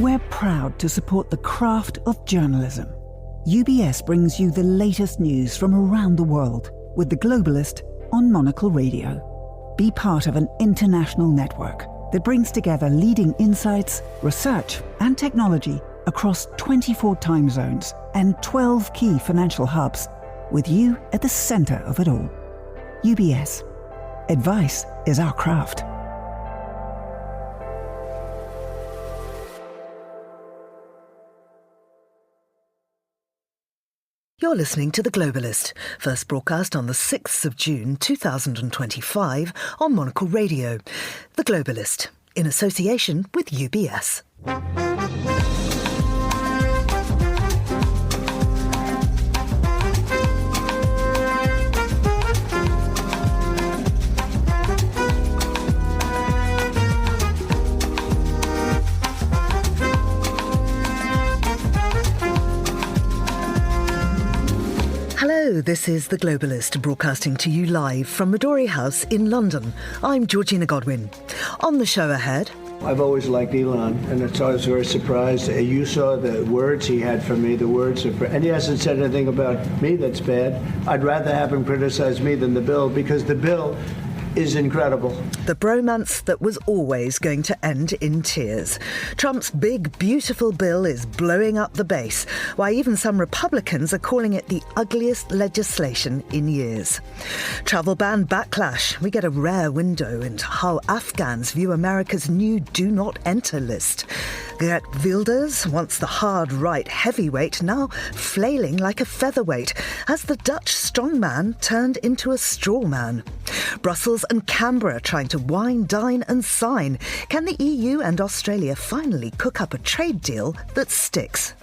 We're proud to support the craft of journalism. UBS brings you the latest news from around the world with The Globalist on Monocle Radio. Be part of an international network that brings together leading insights, research, and technology across 24 time zones and 12 key financial hubs, with you at the center of it all. UBS. Advice is our craft. You're listening to The Globalist, first broadcast on the 6th of June 2025 on Monocle Radio. The Globalist, in association with UBS. Hello, this is The Globalist, broadcasting to you live from Midori House in London. I'm Georgina Godwin. On the show ahead... I've always liked Elon, and it's always very surprised. You saw the words he had for me, and he hasn't said anything about me that's bad. I'd rather have him criticize me than the bill, because the bill is incredible. The bromance that was always going to end in tears. Trump's big, beautiful bill is blowing up the base, while even some Republicans are calling it the ugliest legislation in years. Travel ban backlash. We get a rare window into how Afghans view America's new Do Not Enter list. Geert Wilders, once the hard right heavyweight, now flailing like a featherweight, as the Dutch strongman turned into a straw man. Brussels and Canberra trying to wine, dine and sign. Can the EU and Australia finally cook up a trade deal that sticks?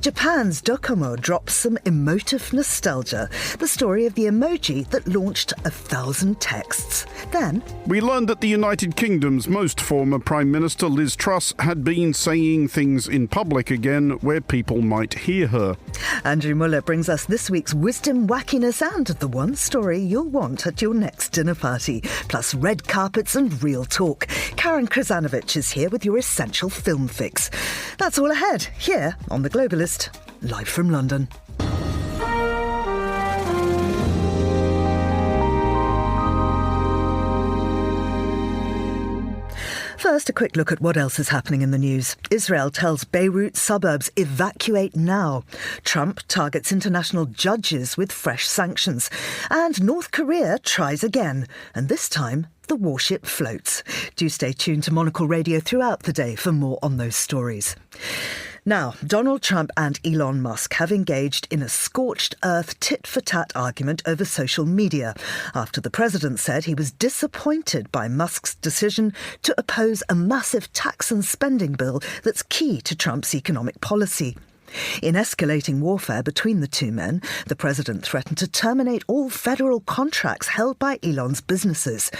Japan's Docomo drops some emotive nostalgia, the story of the emoji that launched 1,000 texts. Then, we learned that the United Kingdom's most former Prime Minister Liz Truss had been saying things in public again where people might hear her. Andrew Muller brings us this week's wisdom, wackiness and the one story you'll want at your next dinner party, plus red carpets and real talk. Karen Krasanovic is here with your essential film fix. That's all ahead, here on The Globalist, live from London. First, a quick look at what else is happening in the news. Israel tells Beirut suburbs evacuate now. Trump targets international judges with fresh sanctions. And North Korea tries again. And this time, the warship floats. Do stay tuned to Monocle Radio throughout the day for more on those stories. Now, Donald Trump and Elon Musk have engaged in a scorched earth tit-for-tat argument over social media after the president said he was disappointed by Musk's decision to oppose a massive tax and spending bill that's key to Trump's economic policy. In escalating warfare between the two men, the president threatened to terminate all federal contracts held by Elon's businesses.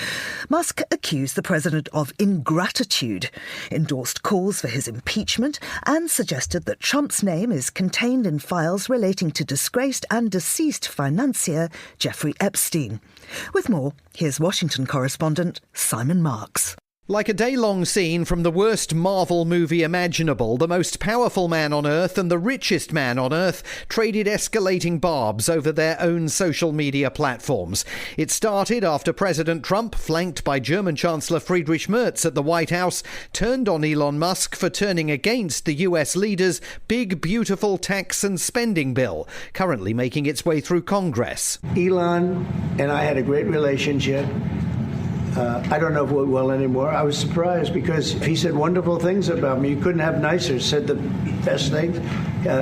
Musk accused the president of ingratitude, endorsed calls for his impeachment, and suggested that Trump's name is contained in files relating to disgraced and deceased financier Jeffrey Epstein. With more, here's Washington correspondent Simon Marks. Like a day-long scene from the worst Marvel movie imaginable, the most powerful man on Earth and the richest man on Earth traded escalating barbs over their own social media platforms. It started after President Trump, flanked by German Chancellor Friedrich Merz at the White House, turned on Elon Musk for turning against the US leader's big, beautiful tax and spending bill, currently making its way through Congress. Elon and I had a great relationship. I don't know if we're well anymore. I was surprised because he said wonderful things about me. You couldn't have nicer. Said the best things.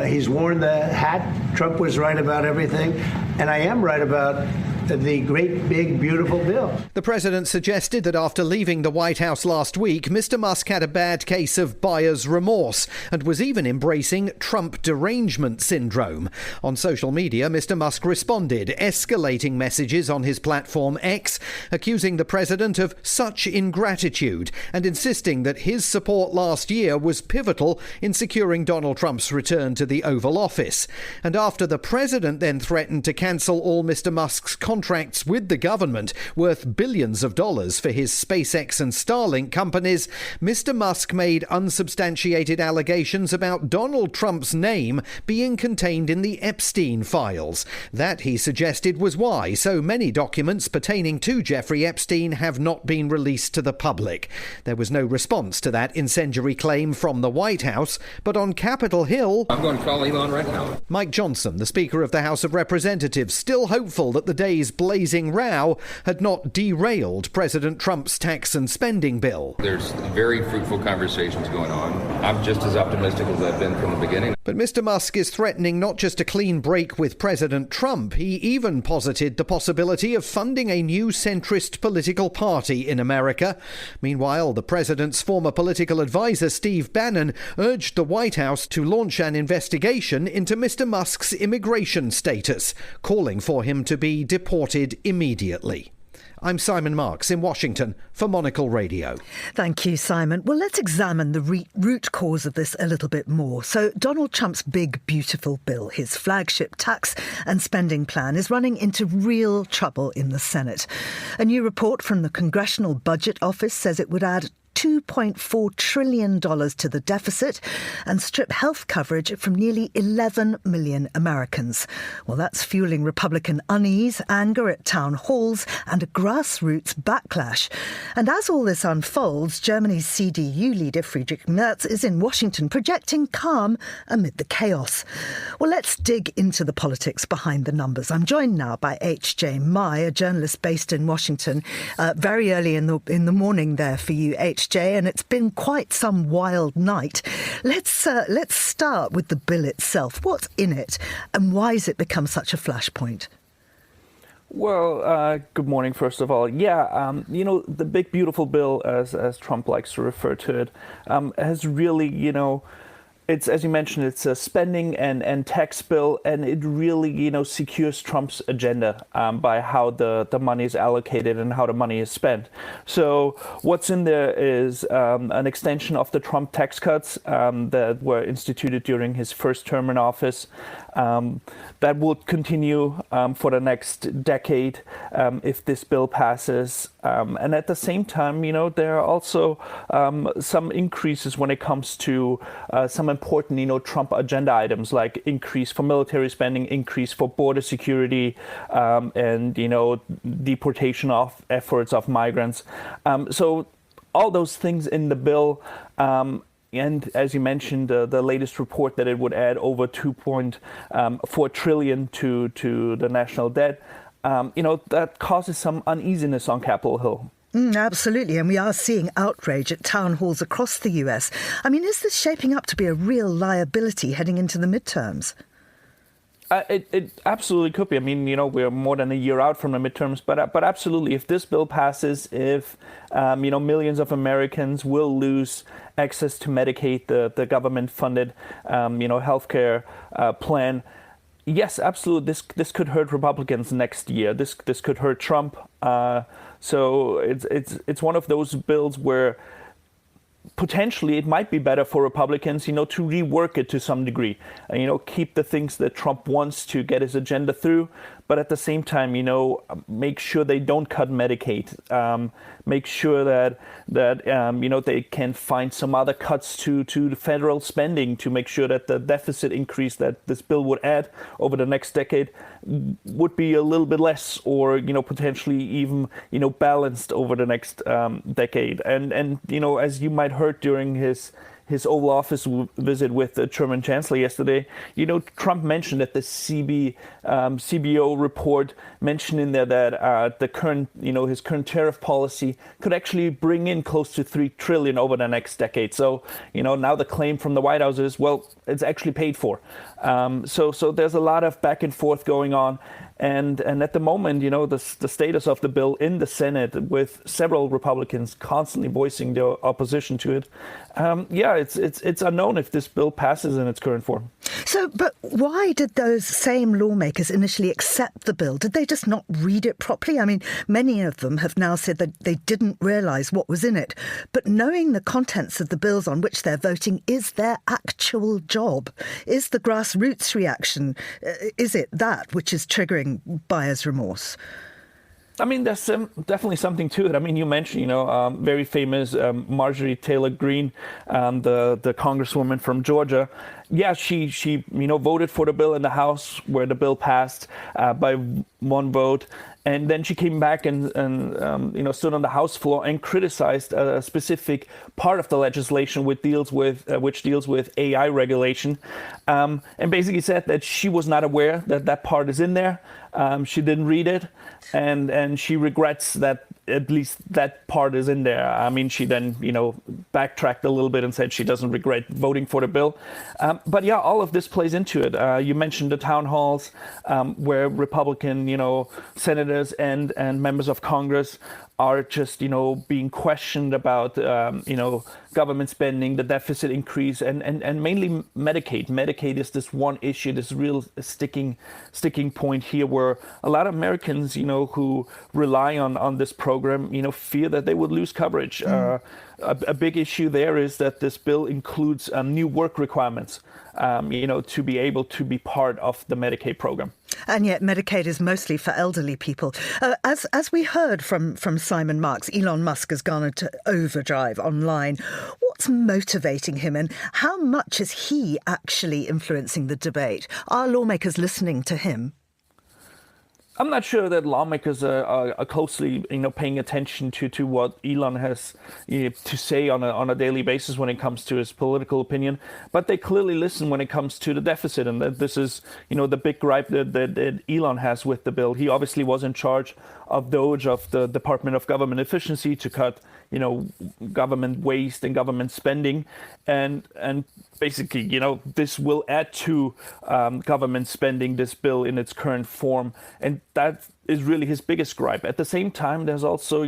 He's worn the hat. Trump was right about everything. And I am right about the great, big, beautiful bill. The president suggested that after leaving the White House last week, Mr. Musk had a bad case of buyer's remorse and was even embracing Trump derangement syndrome. On social media, Mr. Musk responded, escalating messages on his platform X, accusing the president of such ingratitude and insisting that his support last year was pivotal in securing Donald Trump's return to the Oval Office. And after the president then threatened to cancel all Mr. Musk's contracts with the government worth billions of dollars for his SpaceX and Starlink companies, Mr. Musk made unsubstantiated allegations about Donald Trump's name being contained in the Epstein files. That, he suggested, was why so many documents pertaining to Jeffrey Epstein have not been released to the public. There was no response to that incendiary claim from the White House, but on Capitol Hill, I'm going to call Elon right now. Mike Johnson, the Speaker of the House of Representatives, still hopeful that the day's blazing row had not derailed President Trump's tax and spending bill. There's very fruitful conversations going on. I'm just as optimistic as I've been from the beginning. But Mr. Musk is threatening not just a clean break with President Trump, he even posited the possibility of funding a new centrist political party in America. Meanwhile, the president's former political advisor, Steve Bannon, urged the White House to launch an investigation into Mr. Musk's immigration status, calling for him to be deported immediately. I'm Simon Marks in Washington for Monocle Radio. Thank you, Simon. Well, let's examine the root cause of this a little bit more. So Donald Trump's big, beautiful bill, his flagship tax and spending plan, is running into real trouble in the Senate. A new report from the Congressional Budget Office says it would add $2.4 trillion to the deficit and strip health coverage from nearly 11 million Americans. Well, that's fueling Republican unease, anger at town halls and a grassroots backlash. And as all this unfolds, Germany's CDU leader Friedrich Merz is in Washington projecting calm amid the chaos. Well, let's dig into the politics behind the numbers. I'm joined now by H.J. Mai, a journalist based in Washington, very early in the morning there for you, H.J., and it's been quite some wild night. Let's start with the bill itself. What's in it, and why has it become such a flashpoint? Well, good morning, first of all. Yeah, the big, beautiful bill, as Trump likes to refer to it, has really, it's, as you mentioned, it's a spending and tax bill, and it really, secures Trump's agenda by how the money is allocated and how the money is spent. So what's in there is an extension of the Trump tax cuts that were instituted during his first term in office. That will continue for the next decade if this bill passes. And at the same time, there are also some increases when it comes to some important, Trump agenda items like increase for military spending, increase for border security, and, deportation of efforts of migrants. So all those things in the bill. And as you mentioned, the latest report that it would add over $2.4 trillion to the national debt, that causes some uneasiness on Capitol Hill. Absolutely. And we are seeing outrage at town halls across the US. I mean, is this shaping up to be a real liability heading into the midterms? It absolutely could be. I mean, we're more than a year out from the midterms, but absolutely, if this bill passes, if, millions of Americans will lose access to Medicaid, the government-funded, healthcare plan, yes, absolutely, this could hurt Republicans next year. This could hurt Trump. So it's one of those bills where potentially it might be better for Republicans, to rework it to some degree, keep the things that Trump wants to get his agenda through, but at the same time, make sure they don't cut Medicaid, make sure that they can find some other cuts to the federal spending to make sure that the deficit increase that this bill would add over the next decade would be a little bit less, or potentially even balanced over the next decade. And as you might heard during his Oval Office visit with the German Chancellor yesterday, Trump mentioned that the CBO report mentioned in there that the current, his current tariff policy could actually bring in close to $3 trillion over the next decade. So, now the claim from the White House is, well, it's actually paid for. So there's a lot of back and forth going on. And at the moment, the status of the bill in the Senate, with several Republicans constantly voicing their opposition to it, it's unknown if this bill passes in its current form. So, but why did those same lawmakers initially accept the bill? Did they just not read it properly? I mean, many of them have now said that they didn't realise what was in it. But knowing the contents of the bills on which they're voting is their actual job. Is the grassroots reaction, is it that which is triggering showing buyer's remorse? I mean, there's definitely something to it. I mean, you mentioned, very famous Marjorie Taylor Greene, the congresswoman from Georgia. Yeah, she voted for the bill in the House where the bill passed by one vote. And then she came back and stood on the House floor and criticized a specific part of the legislation which deals with AI regulation, and basically said that she was not aware that that part is in there. She didn't read it, and she regrets that at least that part is in there. I mean, she then backtracked a little bit and said she doesn't regret voting for the bill. But yeah, all of this plays into it. You mentioned the town halls where Republican senators and members of Congress are just being questioned about government spending, the deficit increase, and mainly Medicaid. Medicaid is this one issue, this real sticking point here, where a lot of Americans who rely on this program fear that they would lose coverage. A big issue there is that this bill includes new work requirements, to be able to be part of the Medicaid program. And yet Medicaid is mostly for elderly people. As we heard from Simon Marks, Elon Musk has gone into overdrive online. What's motivating him, and how much is he actually influencing the debate? Are lawmakers listening to him? I'm not sure that lawmakers are closely, paying attention to what Elon has to say on a daily basis when it comes to his political opinion. But they clearly listen when it comes to the deficit, and that this is, the big gripe that Elon has with the bill. He obviously was in charge of DOGE, of the Department of Government Efficiency, to cut, government waste and government spending, and basically, this will add to government spending, this bill in its current form, and that is really his biggest gripe. At the same time, there's also,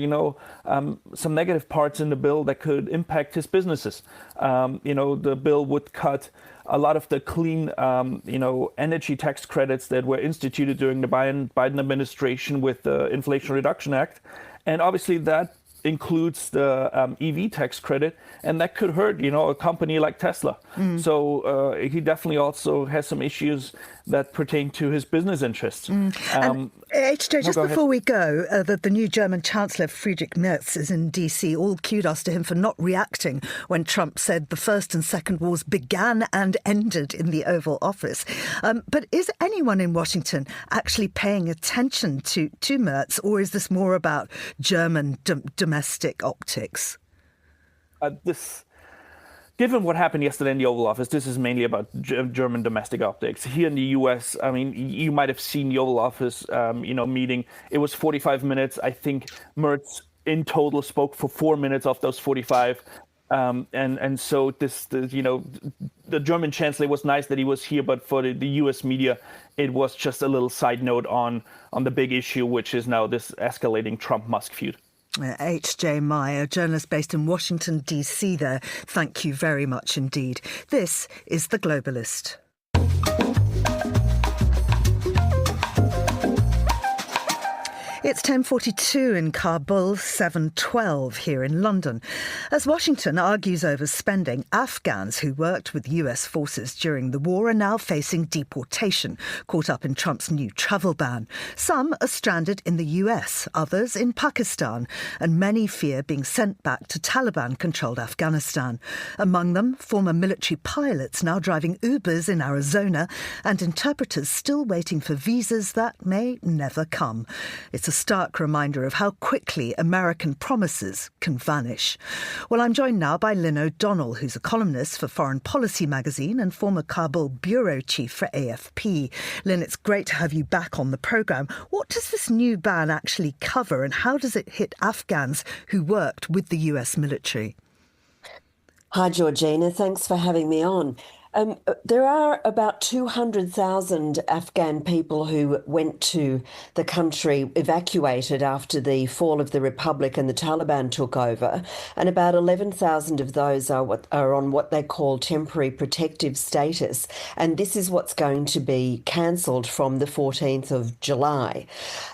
some negative parts in the bill that could impact his businesses. The bill would cut a lot of the clean, energy tax credits that were instituted during the Biden administration with the Inflation Reduction Act, and obviously that includes the EV tax credit, and that could hurt, a company like Tesla. So he definitely also has some issues that pertain to his business interests. HJ, just before we go, the new German Chancellor Friedrich Merz is in DC. All kudos to him for not reacting when Trump said the First and Second Wars began and ended in the Oval Office. But is anyone in Washington actually paying attention to Merz, or is this more about German domestic optics? Given what happened yesterday in the Oval Office, this is mainly about German domestic optics. Here in the U.S., I mean, you might have seen the Oval Office, meeting. It was 45 minutes. I think Merz in total spoke for 4 minutes of those 45. And so the German chancellor, was nice that he was here, but for the U.S. media, it was just a little side note on the big issue, which is now this escalating Trump-Musk feud. H.J. Meyer, journalist based in Washington, D.C. there. Thank you very much indeed. This is The Globalist. It's 10:42 in Kabul, 7:12 here in London. As Washington argues over spending, Afghans who worked with US forces during the war are now facing deportation, caught up in Trump's new travel ban. Some are stranded in the US, others in Pakistan, and many fear being sent back to Taliban-controlled Afghanistan. Among them, former military pilots now driving Ubers in Arizona, and interpreters still waiting for visas that may never come. It's a stark reminder of how quickly American promises can vanish. Well, I'm joined now by Lynn O'Donnell, who's a columnist for Foreign Policy magazine and former Kabul bureau chief for AFP. Lynn, it's great to have you back on the programme. What does this new ban actually cover, and how does it hit Afghans who worked with the US military? Hi, Georgina. Thanks for having me on. There are about 200,000 Afghan people who went to the country, evacuated after the fall of the Republic and the Taliban took over, and about 11,000 of those are on what they call temporary protective status, and this is what's going to be cancelled from the 14th of July.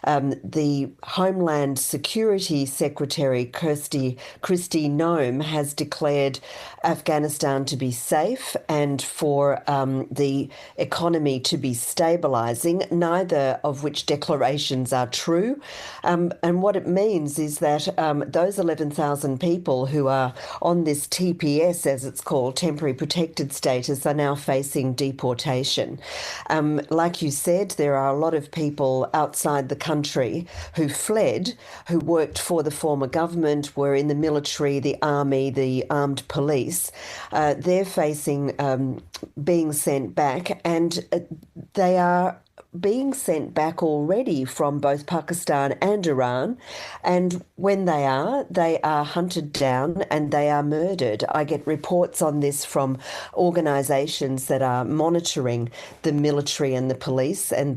The Homeland Security Secretary Kristi Noem has declared Afghanistan to be safe and for the economy to be stabilising, neither of which declarations are true. And what it means is that those 11,000 people who are on this TPS, as it's called, temporary protected status, are now facing deportation. Like you said, there are a lot of people outside the country who fled, who worked for the former government, were in the military, the army, the armed police. They're facing being sent back, and they are being sent back already from both Pakistan and Iran. And when they are hunted down and they are murdered. I get reports on this from organisations that are monitoring the military and the police and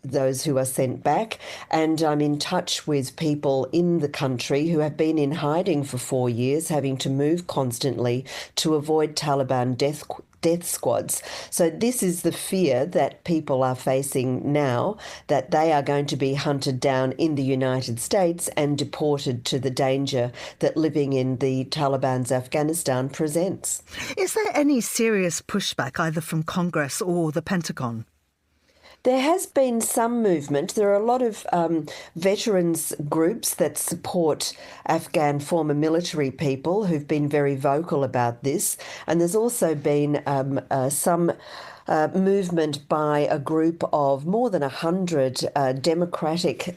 those who are sent back. And I'm in touch with people in the country who have been in hiding for 4 years, having to move constantly to avoid Taliban death squads. So this is the fear that people are facing now, that they are going to be hunted down in the United States and deported to the danger that living in the Taliban's Afghanistan presents. Is there any serious pushback either from Congress or the Pentagon? There has been some movement. There are a lot of veterans groups that support Afghan former military people who've been very vocal about this. And there's also been some movement by a group of more than 100 Democratic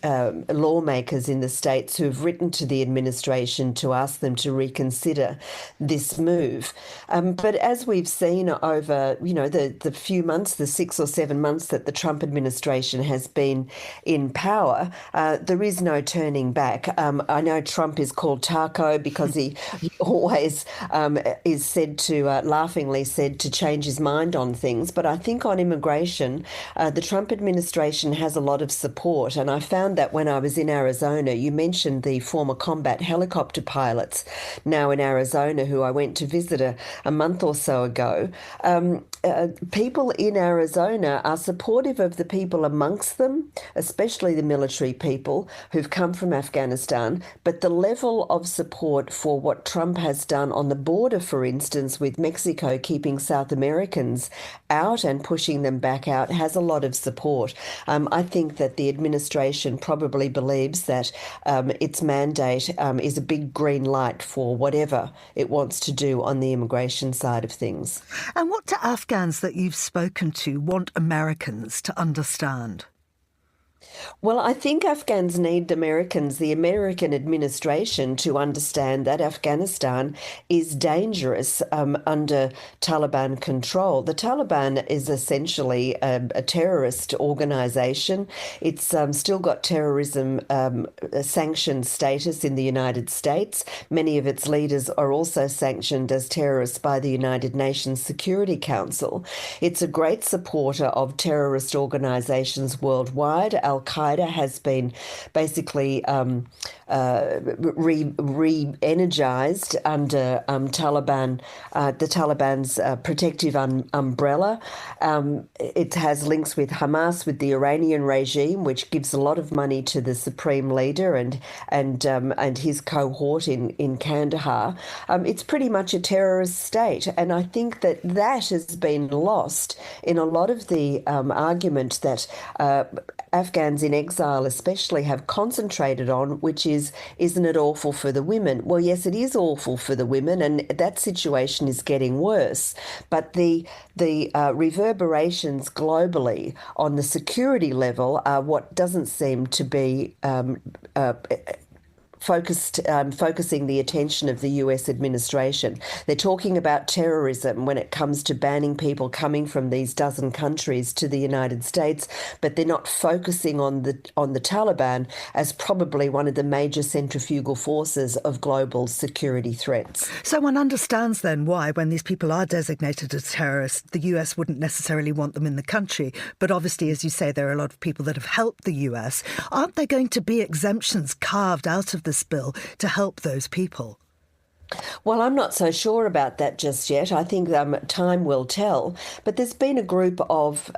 lawmakers in the states who've written to the administration to ask them to reconsider this move. But as we've seen over, the few months, the 6 or 7 months that the Trump administration has been in power, there is no turning back. I know Trump is called Taco because he always is said to, laughingly said, to change his mind on things. But I think on immigration, the Trump administration has a lot of support. And I found that when I was in Arizona, you mentioned the former combat helicopter pilots now in Arizona who I went to visit a month or so ago. People in Arizona are supportive of the people amongst them, especially the military people who've come from Afghanistan. But the level of support for what Trump has done on the border, for instance, with Mexico, keeping South Americans out and pushing them back out, has a lot of support. I think that the administration probably believes that its mandate is a big green light for whatever it wants to do on the immigration side of things. And what do Afghans that you've spoken to want Americans to understand? Well, I think Afghans need Americans, the American administration, to understand that Afghanistan is dangerous under Taliban control. The Taliban is essentially a terrorist organisation. It's still got terrorism sanctioned status in the United States. Many of its leaders are also sanctioned as terrorists by the United Nations Security Council. It's a great supporter of terrorist organisations worldwide. Al-Qaeda has been basically re-energized under Taliban, the Taliban's protective umbrella. It has links with Hamas, with the Iranian regime, which gives a lot of money to the supreme leader and his cohort in Kandahar. It's pretty much a terrorist state, and I think that has been lost in a lot of the argument that Afghans in exile especially have concentrated on, which is, isn't it awful for the women? Well, yes, it is awful for the women, and that situation is getting worse. But the reverberations globally on the security level are what doesn't seem to be focusing the attention of the US administration. They're talking about terrorism when it comes to banning people coming from these dozen countries to the United States, but they're not focusing on the Taliban as probably one of the major centrifugal forces of global security threats. So one understands then why, when these people are designated as terrorists, the US wouldn't necessarily want them in the country. But obviously, as you say, there are a lot of people that have helped the US. Aren't there going to be exemptions carved out of this bill to help those people? Well, I'm not so sure about that just yet. I think time will tell. But there's been a group of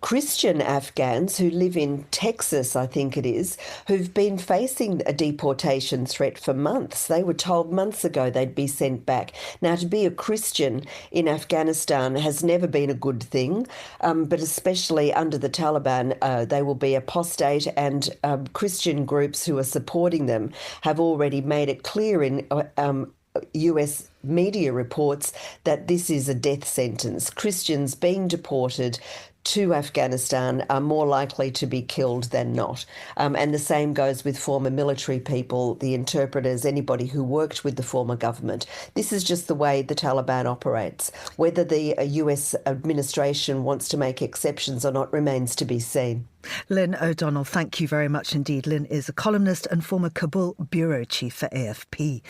Christian Afghans who live in Texas, I think it is, who've been facing a deportation threat for months. They were told months ago they'd be sent back. Now, to be a Christian in Afghanistan has never been a good thing, but especially under the Taliban, they will be apostate, and Christian groups who are supporting them have already made it clear in US media reports that this is a death sentence. Christians being deported to Afghanistan are more likely to be killed than not. And the same goes with former military people, the interpreters, anybody who worked with the former government. This is just the way the Taliban operates. Whether the US administration wants to make exceptions or not remains to be seen. Lynn O'Donnell, thank you very much indeed. Lynn is a columnist and former Kabul bureau chief for AFP.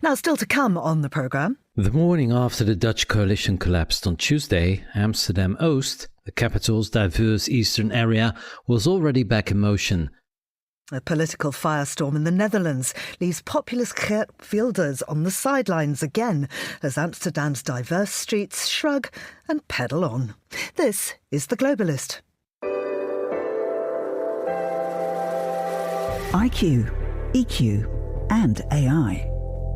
Now, still to come on the programme. The morning after the Dutch coalition collapsed on Tuesday, Amsterdam-Oost, the capital's diverse eastern area, was already back in motion. A political firestorm in the Netherlands leaves populist Geert Wilders on the sidelines again as Amsterdam's diverse streets shrug and pedal on. This is The Globalist. IQ, EQ, and AI.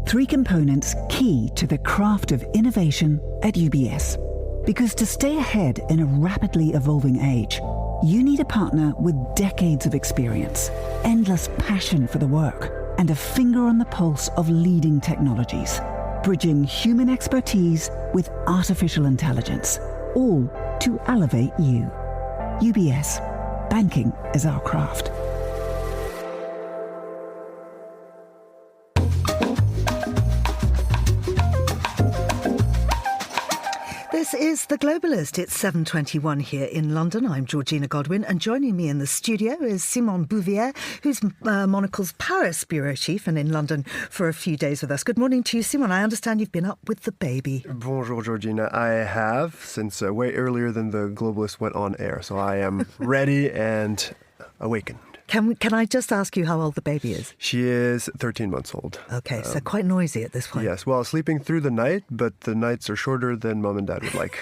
3 components key to the craft of innovation at UBS. Because to stay ahead in a rapidly evolving age, you need a partner with decades of experience, endless passion for the work, and a finger on the pulse of leading technologies, bridging human expertise with artificial intelligence, all to elevate you. UBS. Banking is our craft. This is The Globalist. It's 7:21 here in London. I'm Georgina Godwin, and joining me in the studio is Simon Bouvier, who's Monocle's Paris bureau chief and in London for a few days with us. Good morning to you, Simon. I understand you've been up with the baby. Bonjour, Georgina. I have, since way earlier than The Globalist went on air, so I am ready and awakened. Can I just ask you how old the baby is? She is 13 months old. Okay, so quite noisy at this point. Yes, well, sleeping through the night, but the nights are shorter than Mum and Dad would like.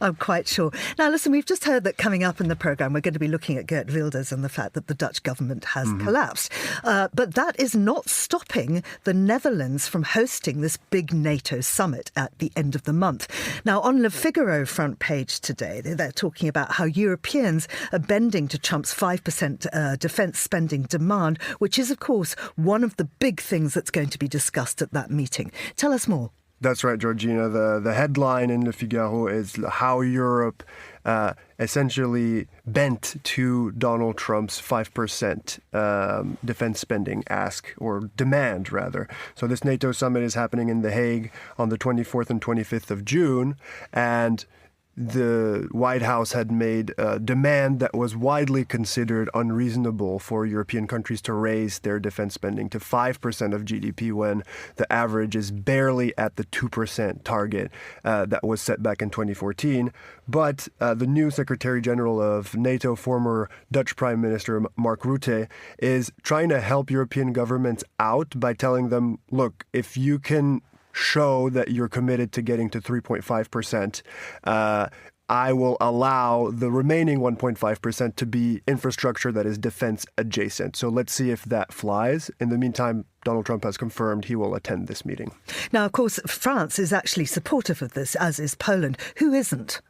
I'm quite sure. Now, listen, we've just heard that coming up in the programme, we're going to be looking at Geert Wilders and the fact that the Dutch government has collapsed. But that is not stopping the Netherlands from hosting this big NATO summit at the end of the month. Now, on Le Figaro front page today, they're talking about how Europeans are bending to Trump's 5% defence spending demand, which is, of course, one of the big things that's going to be discussed at that meeting. Tell us more. That's right, Georgina. The headline in Le Figaro is how Europe essentially bent to Donald Trump's 5% defense spending ask, or demand, rather. So this NATO summit is happening in The Hague on the 24th and 25th of June, and the White House had made a demand that was widely considered unreasonable for European countries to raise their defense spending to 5% of GDP when the average is barely at the 2% target that was set back in 2014. But the new Secretary General of NATO, former Dutch Prime Minister Mark Rutte, is trying to help European governments out by telling them, look, if you can show that you're committed to getting to 3.5%, I will allow the remaining 1.5% to be infrastructure that is defense adjacent. So let's see if that flies. In the meantime, Donald Trump has confirmed he will attend this meeting. Now, of course, France is actually supportive of this, as is Poland. Who isn't?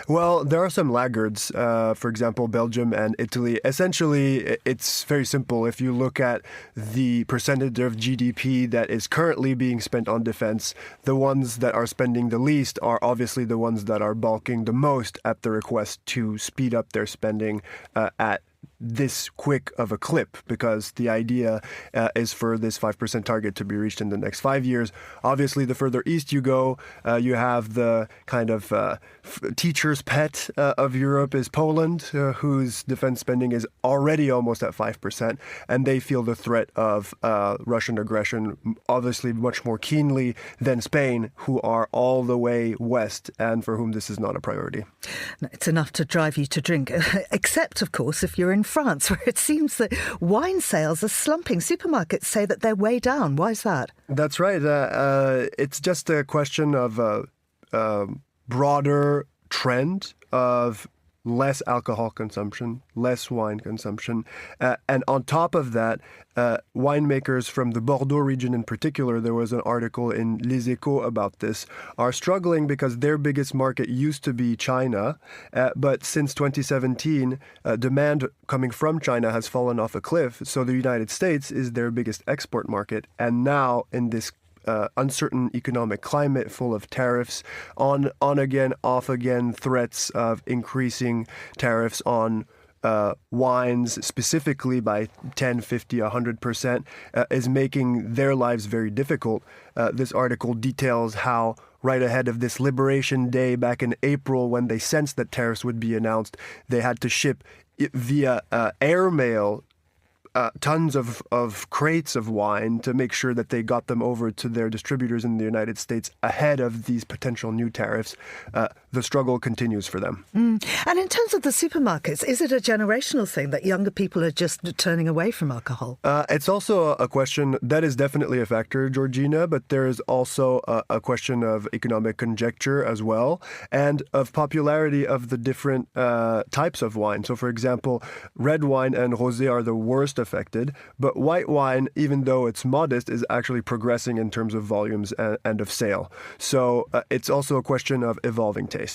Well, there are some laggards, for example, Belgium and Italy. Essentially, it's very simple. If you look at the percentage of GDP that is currently being spent on defense, the ones that are spending the least are obviously the ones that are bulking the most at the request to speed up their spending at this quick of a clip, because the idea is for this 5% target to be reached in the next 5 years. Obviously, the further east you go, you have the kind of teacher's pet of Europe is Poland, whose defense spending is already almost at 5%, and they feel the threat of Russian aggression obviously much more keenly than Spain, who are all the way west and for whom this is not a priority. It's enough to drive you to drink, except, of course, if you're in France, where it seems that wine sales are slumping. Supermarkets say that they're way down. Why is that? That's right. It's just a question of a broader trend of less alcohol consumption, less wine consumption. And on top of that, winemakers from the Bordeaux region in particular, there was an article in Les Echos about this, are struggling because their biggest market used to be China. But since 2017, demand coming from China has fallen off a cliff. So the United States is their biggest export market. And now in this uncertain economic climate full of tariffs, on again, off again, threats of increasing tariffs on wines, specifically by 10, 50, 100%, is making their lives very difficult. This article details how right ahead of this Liberation Day back in April, when they sensed that tariffs would be announced, they had to ship via airmail tons of crates of wine to make sure that they got them over to their distributors in the United States ahead of these potential new tariffs. The struggle continues for them. And in terms of the supermarkets, is it a generational thing that younger people are just turning away from alcohol? It's also a question that is definitely a factor, Georgina, but there is also a question of economic conjecture as well, and of popularity of the different types of wine. So, for example, red wine and rosé are the worst affected, but white wine, even though it's modest, is actually progressing in terms of volumes and of sale. So it's also a question of evolving tastes.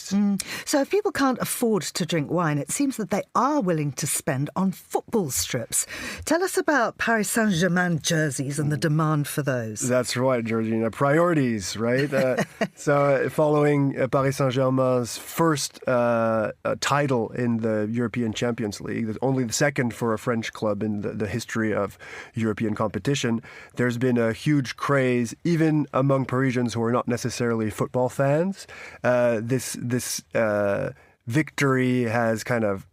So if people can't afford to drink wine, it seems that they are willing to spend on football strips. Tell us about Paris Saint-Germain jerseys and the demand for those. That's right, Georgina. Priorities, right? So following Paris Saint-Germain's first title in the European Champions League, only the second for a French club in the history of European competition, there's been a huge craze, even among Parisians who are not necessarily football fans. This victory has kind of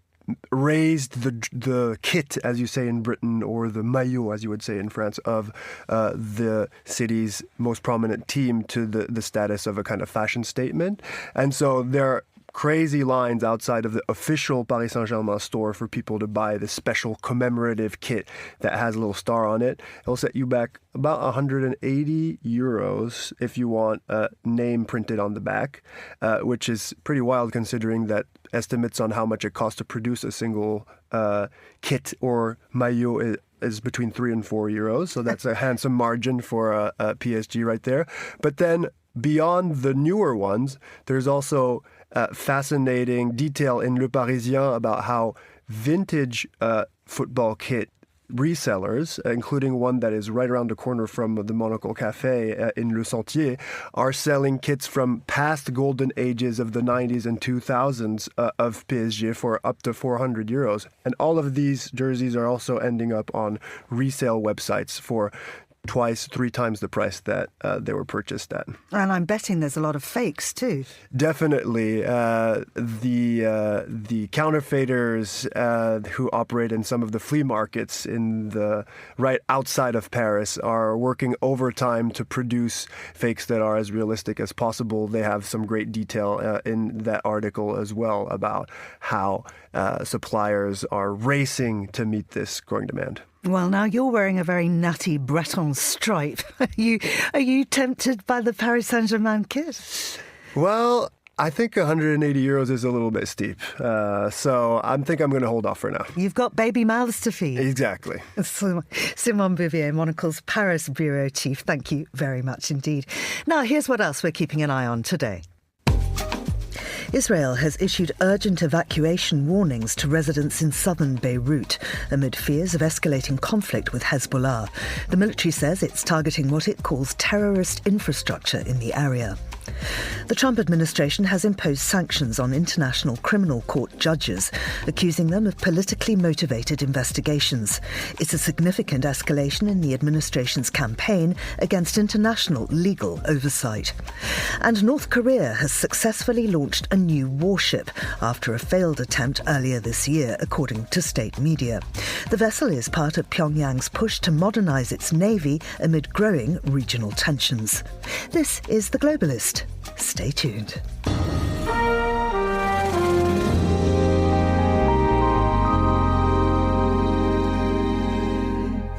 raised the kit, as you say in Britain, or the maillot, as you would say in France, of the city's most prominent team to the status of a kind of fashion statement. And so there are crazy lines outside of the official Paris Saint-Germain store for people to buy this special commemorative kit that has a little star on it. It'll set you back about 180 euros if you want a name printed on the back, which is pretty wild considering that estimates on how much it costs to produce a single kit or maillot is between 3 and 4 euros. So that's a handsome margin for a PSG right there. But then beyond the newer ones, there's also fascinating detail in Le Parisien about how vintage football kit resellers, including one that is right around the corner from the Monocle Cafe in Le Sentier, are selling kits from past golden ages of the 90s and 2000s of PSG for up to 400 euros. And all of these jerseys are also ending up on resale websites for twice, 3 times the price that they were purchased at. And I'm betting there's a lot of fakes too. Definitely. The counterfeiters who operate in some of the flea markets in the right outside of Paris are working overtime to produce fakes that are as realistic as possible. They have some great detail in that article as well about how suppliers are racing to meet this growing demand. Well, now you're wearing a very natty Breton stripe. Are you tempted by the Paris Saint-Germain kit? Well, I think 180 euros is a little bit steep. So I think I'm going to hold off for now. You've got baby mouths to feed. Exactly. Simon Bouvier, Monocle's Paris Bureau Chief, thank you very much indeed. Now, here's what else we're keeping an eye on today. Israel has issued urgent evacuation warnings to residents in southern Beirut amid fears of escalating conflict with Hezbollah. The military says it's targeting what it calls terrorist infrastructure in the area. The Trump administration has imposed sanctions on International Criminal Court judges, accusing them of politically motivated investigations. It's a significant escalation in the administration's campaign against international legal oversight. And North Korea has successfully launched a new warship after a failed attempt earlier this year, according to state media. The vessel is part of Pyongyang's push to modernize its navy amid growing regional tensions. This is The Globalist. Stay tuned. The 1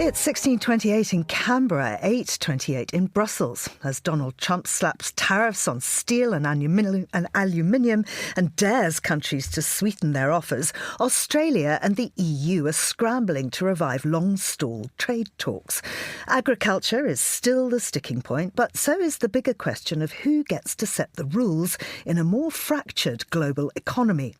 It's 16:28 in Canberra, 8:28 in Brussels, as Donald Trump slaps tariffs on steel and aluminium and dares countries to sweeten their offers. Australia and the EU are scrambling to revive long-stalled trade talks. Agriculture is still the sticking point, but so is the bigger question of who gets to set the rules in a more fractured global economy.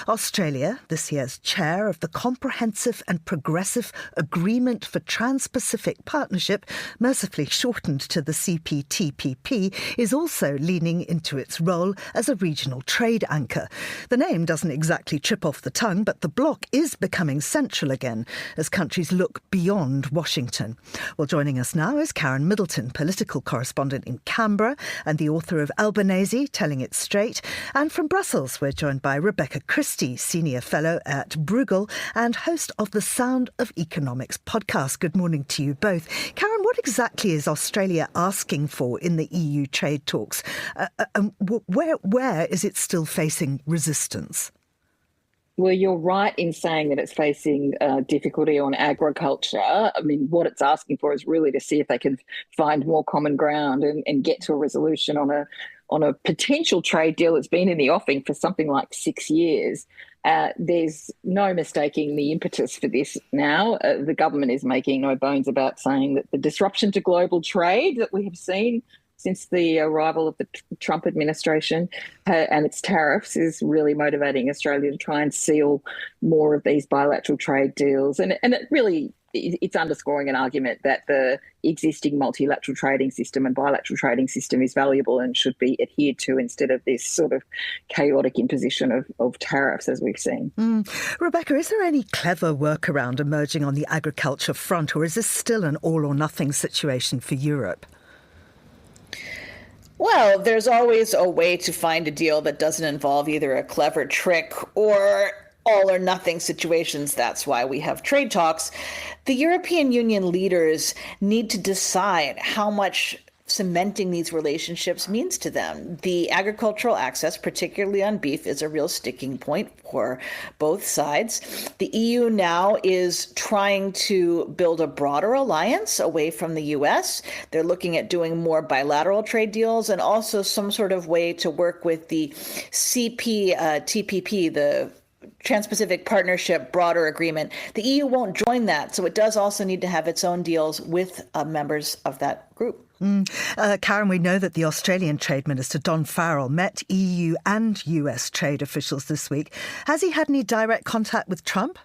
Australia, this year's chair of the Comprehensive and Progressive Agreement for Trans-Pacific Partnership, mercifully shortened to the CPTPP, is also leaning into its role as a regional trade anchor. The name doesn't exactly trip off the tongue, but the bloc is becoming central again as countries look beyond Washington. Well, joining us now is Karen Middleton, political correspondent in Canberra and the author of Albanese, Telling It Straight. And from Brussels, we're joined by Rebecca Christie, Senior Fellow at Bruegel and host of the Sound of Economics podcast. Good morning to you both. Karen, what exactly is Australia asking for in the EU trade talks? And where is it still facing resistance? Well, you're right in saying that it's facing difficulty on agriculture. I mean, what it's asking for is really to see if they can find more common ground and get to a resolution on a potential trade deal that's been in the offing for something like 6 years. There's no mistaking the impetus for this now. The government is making no bones about saying that the disruption to global trade that we have seen since the arrival of the Trump administration and its tariffs is really motivating Australia to try and seal more of these bilateral trade deals. And it really, it's underscoring an argument that the existing multilateral trading system and bilateral trading system is valuable and should be adhered to instead of this sort of chaotic imposition of tariffs as we've seen. Rebecca, is there any clever workaround emerging on the agriculture front, or is this still an all or nothing situation for Europe? Well, there's always a way to find a deal that doesn't involve either a clever trick or all or nothing situations. That's why we have trade talks. The European Union leaders need to decide how much cementing these relationships means to them. The agricultural access, particularly on beef, is a real sticking point for both sides. The EU now is trying to build a broader alliance away from the US. They're looking at doing more bilateral trade deals and also some sort of way to work with the CPTPP, the Trans-Pacific Partnership Broader Agreement. The EU won't join that, so it does also need to have its own deals with members of that group. Karen, we know that the Australian Trade Minister, Don Farrell, met EU and US trade officials this week. Has he had any direct contact with Trump?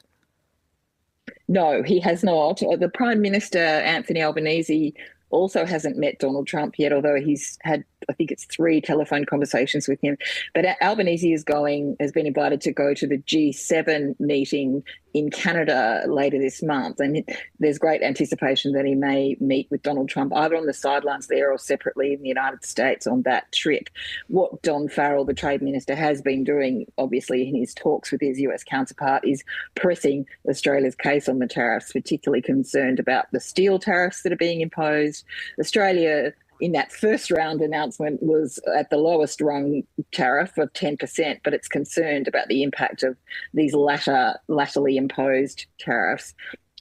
No, he has not. The Prime Minister, Anthony Albanese, also hasn't met Donald Trump yet, although he's had, I think it's 3 telephone conversations with him. But Albanese has been invited to go to the G7 meeting in Canada later this month. And there's great anticipation that he may meet with Donald Trump either on the sidelines there or separately in the United States on that trip. What Don Farrell, the Trade Minister, has been doing, obviously, in his talks with his US counterpart is pressing Australia's case on the tariffs, particularly concerned about the steel tariffs that are being imposed. Australia, in that first round announcement, was at the lowest rung tariff of 10%, but it's concerned about the impact of these latterly imposed tariffs.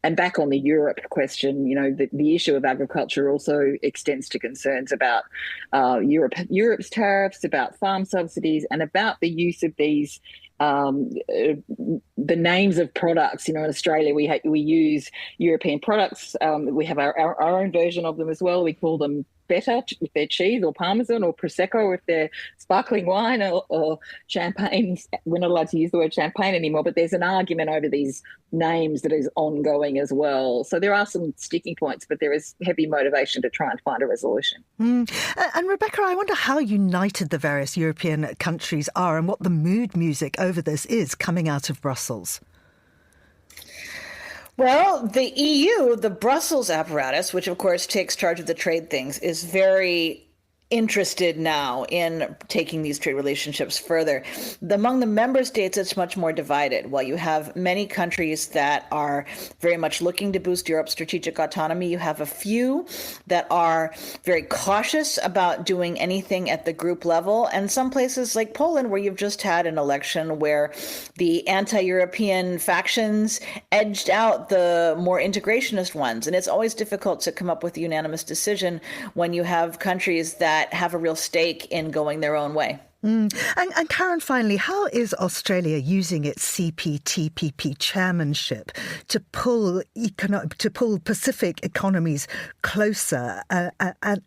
And back on the Europe question, you know, the issue of agriculture also extends to concerns about Europe's tariffs, about farm subsidies, and about the use of these the names of products. You know, in Australia, we use European products. We have our own version of them as well. We call them Feta if they're cheese, or Parmesan, or Prosecco if they're sparkling wine, or champagne. We're not allowed to use the word champagne anymore, but there's an argument over these names that is ongoing as well. So there are some sticking points, but there is heavy motivation to try and find a resolution. And Rebecca, I wonder how united the various European countries are and what the mood music over this is coming out of Brussels. Well, the EU, the Brussels apparatus, which of course takes charge of the trade things, is very interested now in taking these trade relationships further. Among the member states, it's much more divided. While you have many countries that are very much looking to boost Europe's strategic autonomy, you have a few that are very cautious about doing anything at the group level. And some places like Poland, where you've just had an election where the anti-European factions edged out the more integrationist ones. And it's always difficult to come up with a unanimous decision when you have countries that have a real stake in going their own way. And Karen, finally, how is Australia using its CPTPP chairmanship to pull Pacific economies closer? And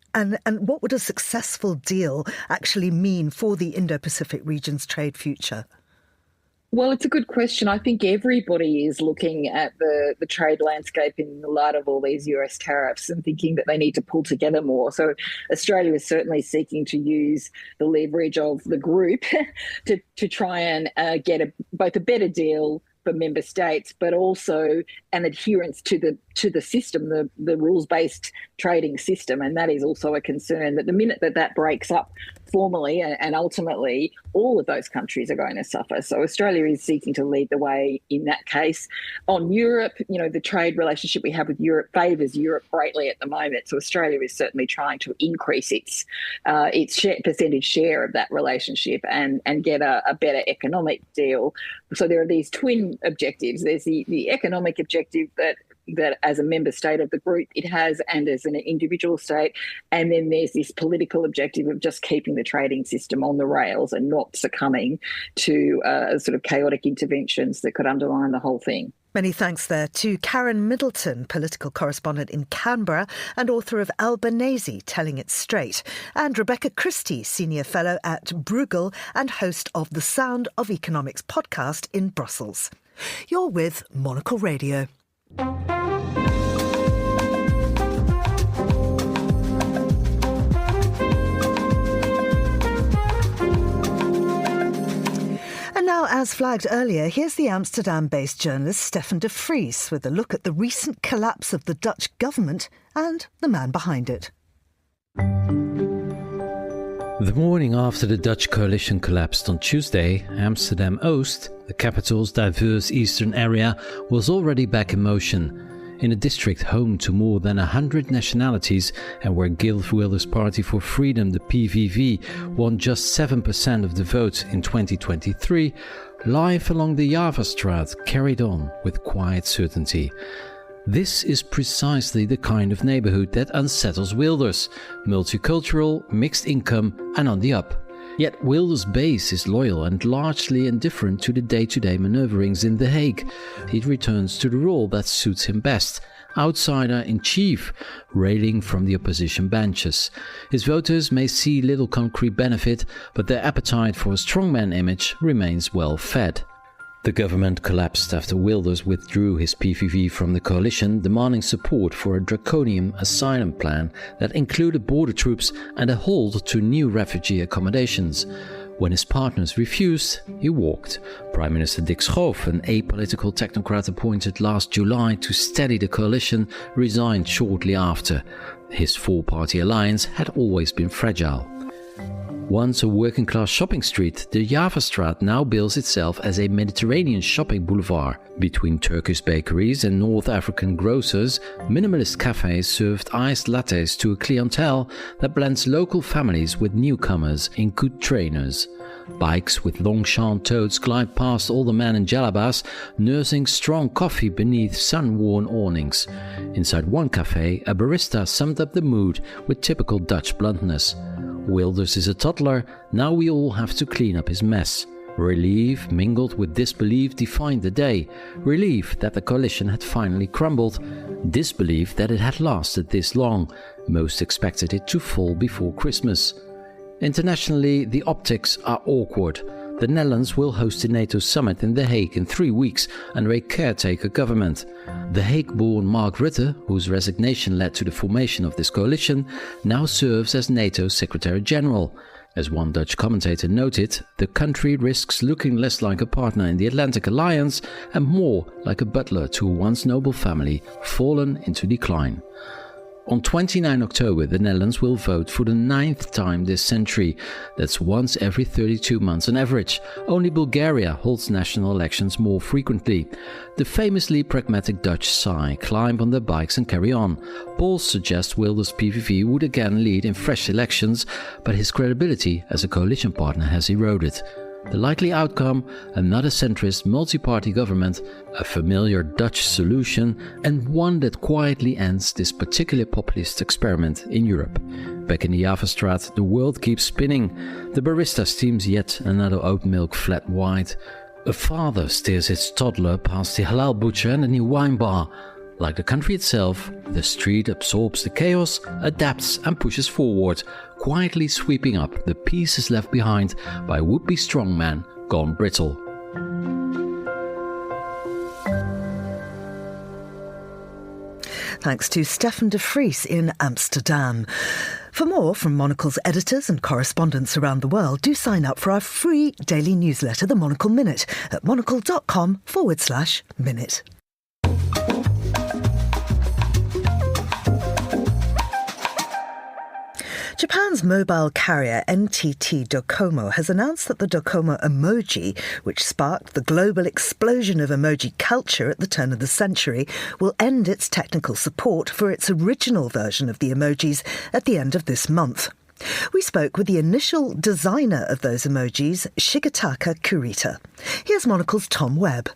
what would a successful deal actually mean for the Indo-Pacific region's trade future? Well, it's a good question. I think everybody is looking at the trade landscape in the light of all these US tariffs and thinking that they need to pull together more. So Australia is certainly seeking to use the leverage of the group to try and get both a better deal for member states, but also an adherence to the system, the rules-based trading system. And that is also a concern, that the minute that breaks up formally and ultimately, all of those countries are going to suffer. So Australia is seeking to lead the way in that case. On Europe, the trade relationship we have with Europe favours Europe greatly at the moment. So Australia is certainly trying to increase its percentage share of that relationship and get a better economic deal. So there are these twin objectives. There's the economic objective that as a member state of the group it has, and as an individual state. And then there's this political objective of just keeping the trading system on the rails and not succumbing to sort of chaotic interventions that could undermine the whole thing. Many thanks there to Karen Middleton, political correspondent in Canberra and author of Albanese, Telling It Straight, and Rebecca Christie, senior fellow at Bruegel and host of the Sound of Economics podcast in Brussels. You're with Monocle Radio. And now, as flagged earlier, here's the Amsterdam-based journalist Stefan de Vries with a look at the recent collapse of the Dutch government and the man behind it. The morning after the Dutch coalition collapsed on Tuesday, Amsterdam-Oost, the capital's diverse eastern area, was already back in motion. In a district home to more than 100 nationalities and where Geert Wilders' Party for Freedom, the PVV, won just 7% of the vote in 2023, life along the Javastraat carried on with quiet certainty. This is precisely the kind of neighborhood that unsettles Wilders: multicultural, mixed income and on the up. Yet Wilders' base is loyal and largely indifferent to the day-to-day maneuverings in The Hague. He returns to the role that suits him best: outsider-in-chief, railing from the opposition benches. His voters may see little concrete benefit, but their appetite for a strongman image remains well fed. The government collapsed after Wilders withdrew his PVV from the coalition, demanding support for a draconian asylum plan that included border troops and a halt to new refugee accommodations. When his partners refused, he walked. Prime Minister Dick Schoof, an apolitical technocrat appointed last July to steady the coalition, resigned shortly after. His four-party alliance had always been fragile. Once a working-class shopping street, the Javastraat now bills itself as a Mediterranean shopping boulevard. Between Turkish bakeries and North African grocers, minimalist cafes served iced lattes to a clientele that blends local families with newcomers in good trainers. Bikes with Longchamp totes glide past older men in jalabas, nursing strong coffee beneath sun-worn awnings. Inside one cafe, a barista summed up the mood with typical Dutch bluntness. Wilders is a toddler, now we all have to clean up his mess. Relief mingled with disbelief defined the day. Relief that the coalition had finally crumbled. Disbelief that it had lasted this long. Most expected it to fall before Christmas. Internationally, the optics are awkward. The Netherlands will host the NATO summit in The Hague in 3 weeks under a caretaker government. The Hague-born Mark Rutte, whose resignation led to the formation of this coalition, now serves as NATO's Secretary-General. As one Dutch commentator noted, the country risks looking less like a partner in the Atlantic Alliance and more like a butler to a once noble family fallen into decline. On 29 October, the Netherlands will vote for the 9th time this century. That's once every 32 months on average. Only Bulgaria holds national elections more frequently. The famously pragmatic Dutch sigh, climb on their bikes and carry on. Polls suggest Wilders' PVV would again lead in fresh elections, but his credibility as a coalition partner has eroded. The likely outcome, another centrist multi-party government, a familiar Dutch solution, and one that quietly ends this particular populist experiment in Europe. Back in the Javastraat, the world keeps spinning. The barista steams yet another oat milk flat white. A father steers his toddler past the halal butcher and a new wine bar. Like the country itself, the street absorbs the chaos, adapts and pushes forward, quietly sweeping up the pieces left behind by would-be strongman gone brittle. Thanks to Stefan de Vries in Amsterdam. For more from Monocle's editors and correspondents around the world, do sign up for our free daily newsletter, The Monocle Minute, at monocle.com/minute. Japan's mobile carrier NTT Docomo has announced that the Docomo emoji, which sparked the global explosion of emoji culture at the turn of the century, will end its technical support for its original version of the emojis at the end of this month. We spoke with the initial designer of those emojis, Shigetaka Kurita. Here's Monocle's Tom Webb.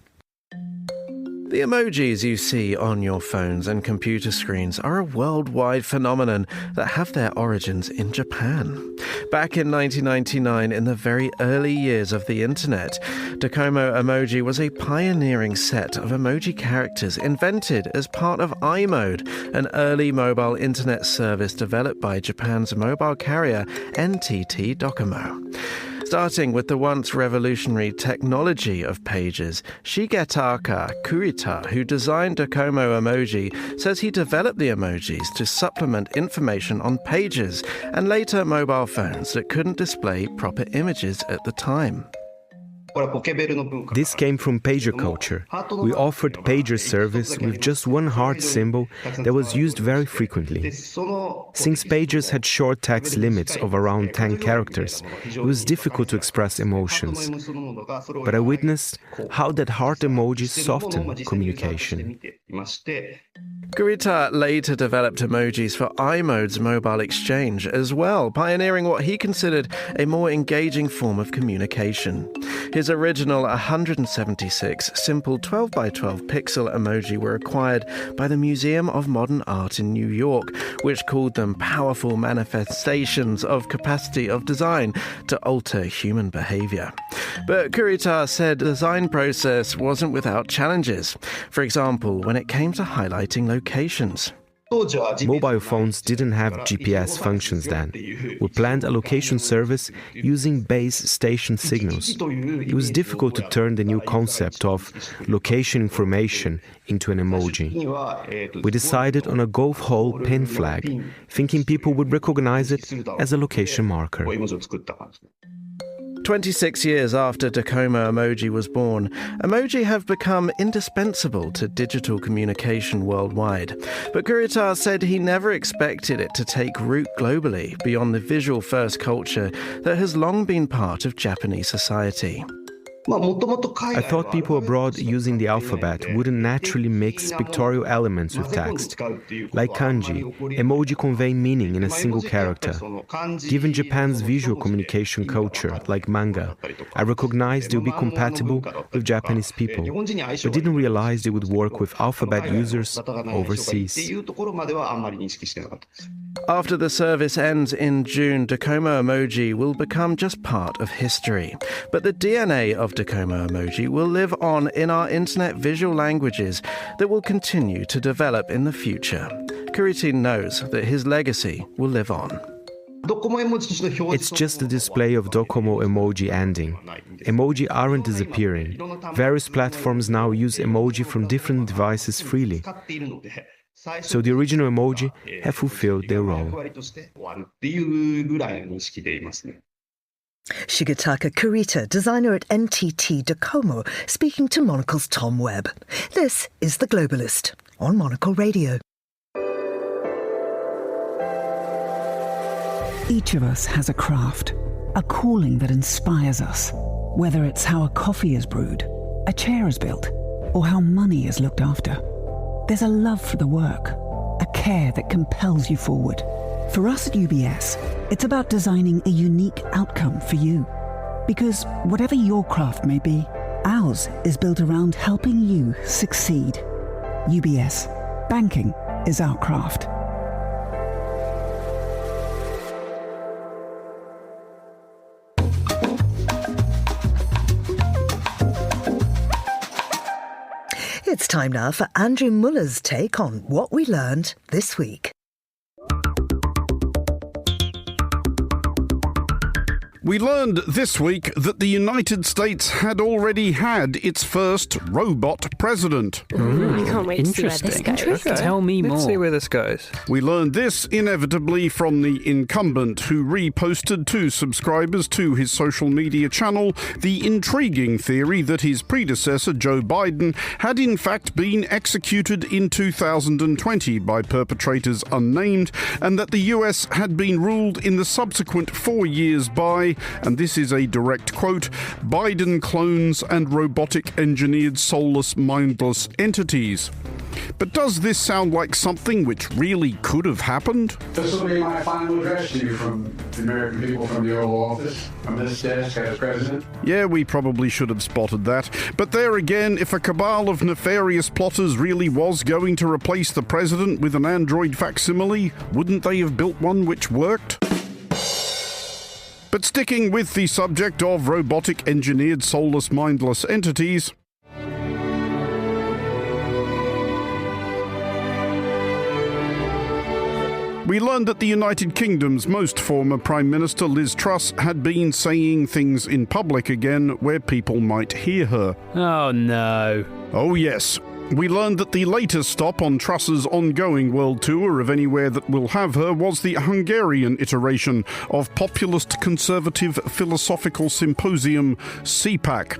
The emojis you see on your phones and computer screens are a worldwide phenomenon that have their origins in Japan. Back in 1999, in the very early years of the internet, Docomo emoji was a pioneering set of emoji characters invented as part of iMode, an early mobile internet service developed by Japan's mobile carrier NTT Docomo. Starting with the once revolutionary technology of pages, Shigetaka Kurita, who designed Docomo emoji, says he developed the emojis to supplement information on pages and later mobile phones that couldn't display proper images at the time. This came from pager culture. We offered pager service with just one heart symbol that was used very frequently. Since pagers had short text limits of around 10 characters, it was difficult to express emotions. But I witnessed how that heart emoji softened communication. Kurita later developed emojis for iMode's mobile exchange as well, pioneering what he considered a more engaging form of communication. His original 176 simple 12x12 pixel emoji were acquired by the Museum of Modern Art in New York, which called them powerful manifestations of capacity of design to alter human behavior. But Kurita said the design process wasn't without challenges. For example, when it came to highlighting locations. Mobile phones didn't have GPS functions then. We planned a location service using base station signals. It was difficult to turn the new concept of location information into an emoji. We decided on a golf hole pin flag, thinking people would recognize it as a location marker. 26 years after Docomo emoji was born, emoji have become indispensable to digital communication worldwide. But Kurita said he never expected it to take root globally beyond the visual-first culture that has long been part of Japanese society. I thought people abroad using the alphabet wouldn't naturally mix pictorial elements with text. Like kanji, emoji convey meaning in a single character. Given Japan's visual communication culture, like manga, I recognized they would be compatible with Japanese people, but didn't realize they would work with alphabet users overseas. After the service ends in June, Docomo emoji will become just part of history. But the DNA of Docomo emoji will live on in our internet visual languages that will continue to develop in the future. Kurita knows that his legacy will live on. It's just a display of Docomo emoji ending. Emoji aren't disappearing. Various platforms now use emoji from different devices freely. So the original emoji have fulfilled their role. Shigetaka Kurita, designer at NTT Docomo, speaking to Monocle's Tom Webb. This is The Globalist on Monocle Radio. Each of us has a craft, a calling that inspires us, whether it's how a coffee is brewed, a chair is built, or how money is looked after. There's a love for the work, a care that compels you forward. For us at UBS, it's about designing a unique outcome for you. Because whatever your craft may be, ours is built around helping you succeed. UBS. Banking is our craft. It's time now for Andrew Muller's take on what we learned this week. We learned this week that the United States had already had its first robot president. I can't wait to see where this goes. Okay. Tell me more. Let's see where this goes. We learned this inevitably from the incumbent, who reposted to subscribers to his social media channel the intriguing theory that his predecessor, Joe Biden, had in fact been executed in 2020 by perpetrators unnamed, and that the US had been ruled in the subsequent 4 years by, and this is a direct quote, Biden clones and robotic engineered soulless mindless entities. But does this sound like something which really could have happened? This will be my final address to you from the American people from the Oval Office, from this desk as president. Yeah, we probably should have spotted that. But there again, if a cabal of nefarious plotters really was going to replace the president with an android facsimile, wouldn't they have built one which worked? But sticking with the subject of robotic engineered soulless mindless entities, we learned that the United Kingdom's most former Prime Minister Liz Truss had been saying things in public again where people might hear her. Oh no. Oh yes. We learned that the latest stop on Truss's ongoing world tour of anywhere that will have her was the Hungarian iteration of populist conservative philosophical symposium CPAC,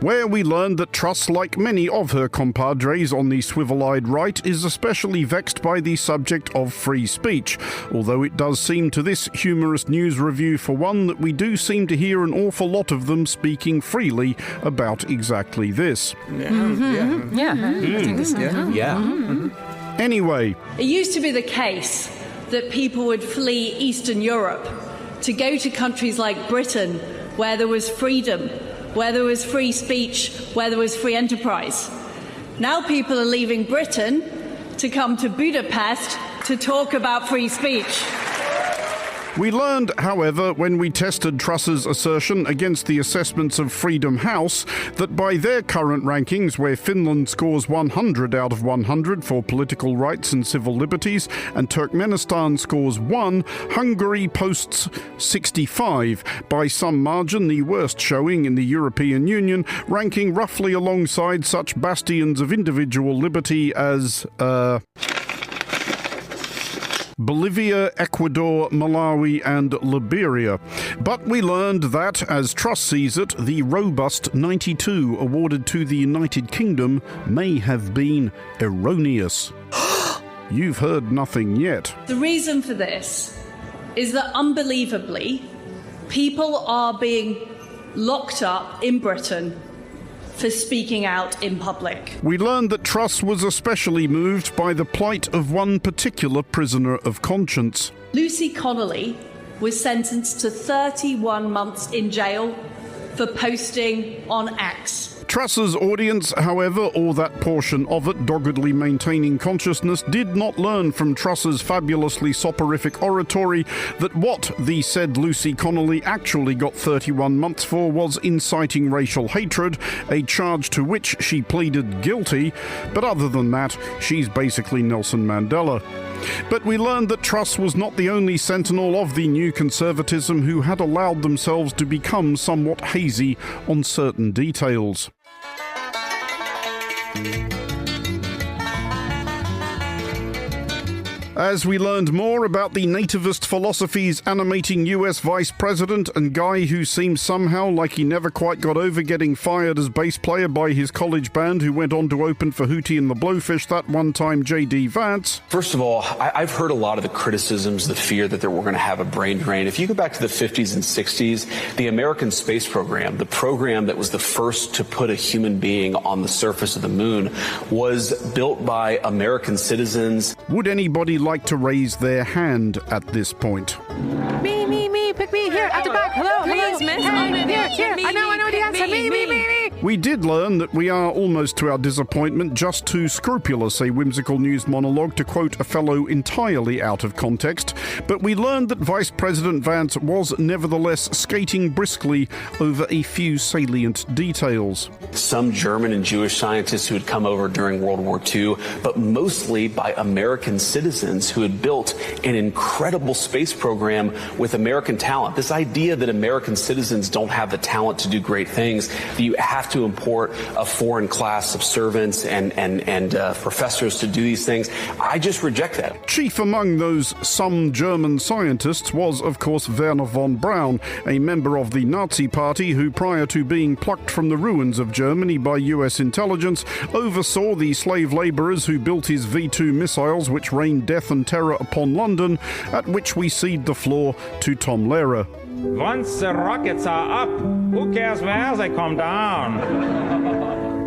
where we learned that Truss, like many of her compadres on the swivel-eyed right, is especially vexed by the subject of free speech, although it does seem to this humorous news review for one that we do seem to hear an awful lot of them speaking freely about exactly this. Anyway. It used to be the case that people would flee Eastern Europe to go to countries like Britain, where there was freedom, where there was free speech, where there was free enterprise. Now people are leaving Britain to come to Budapest to talk about free speech. We learned, however, when we tested Truss's assertion against the assessments of Freedom House, that by their current rankings, where Finland scores 100 out of 100 for political rights and civil liberties, and Turkmenistan scores 1, Hungary posts 65, by some margin the worst showing in the European Union, ranking roughly alongside such bastions of individual liberty as, Bolivia, Ecuador, Malawi and Liberia. But we learned that, as Truss sees it, the robust 92 awarded to the United Kingdom may have been erroneous. You've heard nothing yet. The reason for this is that, unbelievably, people are being locked up in Britain for speaking out in public. We learned that Truss was especially moved by the plight of one particular prisoner of conscience. Lucy Connolly was sentenced to 31 months in jail for posting on X. Truss's audience, however, or that portion of it doggedly maintaining consciousness, did not learn from Truss's fabulously soporific oratory that what the said Lucy Connolly actually got 31 months for was inciting racial hatred, a charge to which she pleaded guilty, but other than that, she's basically Nelson Mandela. But we learned that Truss was not the only sentinel of the new conservatism who had allowed themselves to become somewhat hazy on certain details. As we learned more about the nativist philosophies animating US Vice President and guy who seems somehow like he never quite got over getting fired as bass player by his college band who went on to open for Hootie and the Blowfish that one time, J.D. Vance. First of all, I've heard a lot of the criticisms, the fear that we're going to have a brain drain. If you go back to the 50s and 60s, the American space program, the program that was the first to put a human being on the surface of the moon, was built by American citizens. Would anybody like to raise their hand at this point? Me, pick me, here, at the back, hello, Please, miss, here, I know the answer, me. We did learn that we are, almost to our disappointment, just too scrupulous, a whimsical news monologue to quote a fellow entirely out of context, but we learned that Vice President Vance was nevertheless skating briskly over a few salient details. Some German and Jewish scientists who had come over during World War II, but mostly by American citizens who had built an incredible space program with American talent. This idea that American citizens don't have the talent to do great things, that you have to import a foreign class of servants and professors to do these things, I just reject that. Chief among those some German scientists was, of course, Werner von Braun, a member of the Nazi Party who, prior to being plucked from the ruins of Germany by US intelligence, oversaw the slave labourers who built his V-2 missiles which rained death and terror upon London, at which we cede the floor to Tom Lehrer. Once the rockets are up, who cares where they come down?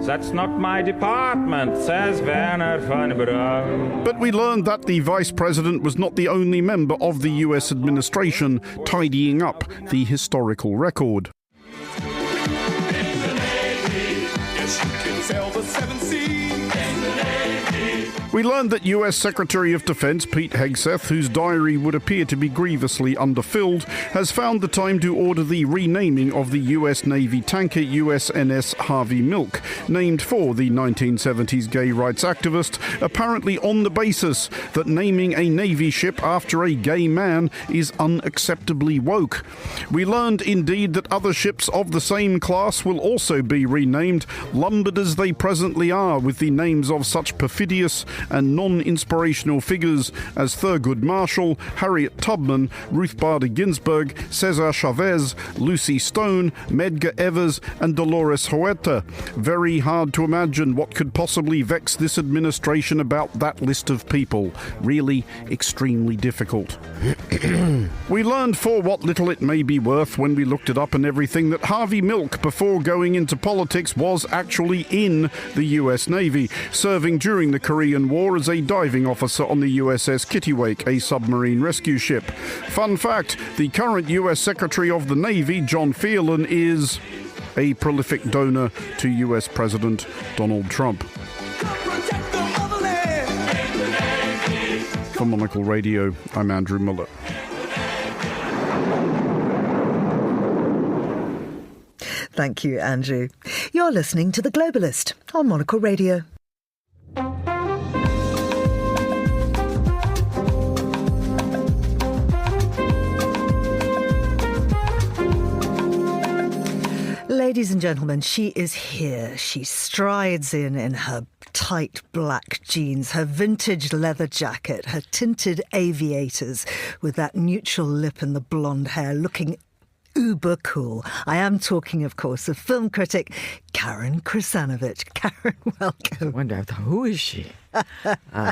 That's not my department, says Werner von Braun. But we learned that the Vice President was not the only member of the US administration tidying up the historical record. We learned that US Secretary of Defense Pete Hegseth, whose diary would appear to be grievously underfilled, has found the time to order the renaming of the US Navy tanker USNS Harvey Milk, named for the 1970s gay rights activist, apparently on the basis that naming a Navy ship after a gay man is unacceptably woke. We learned indeed that other ships of the same class will also be renamed, lumbered as they presently are with the names of such perfidious and non-inspirational figures as Thurgood Marshall, Harriet Tubman, Ruth Bader Ginsburg, Cesar Chavez, Lucy Stone, Medgar Evers, and Dolores Huerta. Very hard to imagine what could possibly vex this administration about that list of people. Really extremely difficult. We learned, for what little it may be worth when we looked it up and everything, that Harvey Milk, before going into politics, was actually in the US Navy, serving during the Korean War as a diving officer on the USS Kittiwake, a submarine rescue ship. Fun fact, the current US Secretary of the Navy, John Phelan, is a prolific donor to US President Donald Trump. For Monocle Radio, I'm Andrew Muller. Thank you, Andrew. You're listening to The Globalist on Monocle Radio. Ladies and gentlemen, she is here. She strides in her tight black jeans, her vintage leather jacket, her tinted aviators with that neutral lip and the blonde hair, looking uber cool. I am talking, of course, of film critic Karen Krasanovic. Karen, welcome. I wonder, who is she?